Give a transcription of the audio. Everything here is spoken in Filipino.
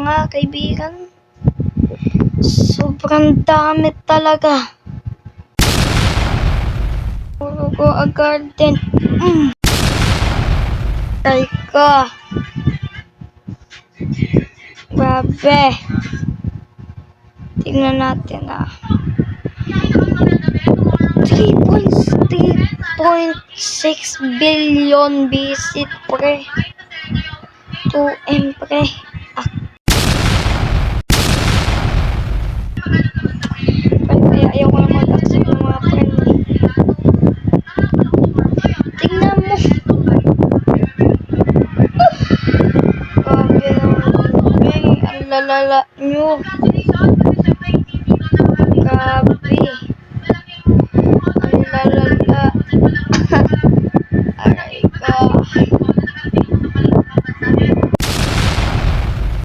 mga kaibigan. Sobrang dami talaga. Puro ko agad din. Teka. Grabe. Tingnan natin 3.6 billion visit pre. 2M pre. Kaya ayaw ko na mag-accept ng mga friend. Tingnan mo. Grabe naman. Ang lalala nyo.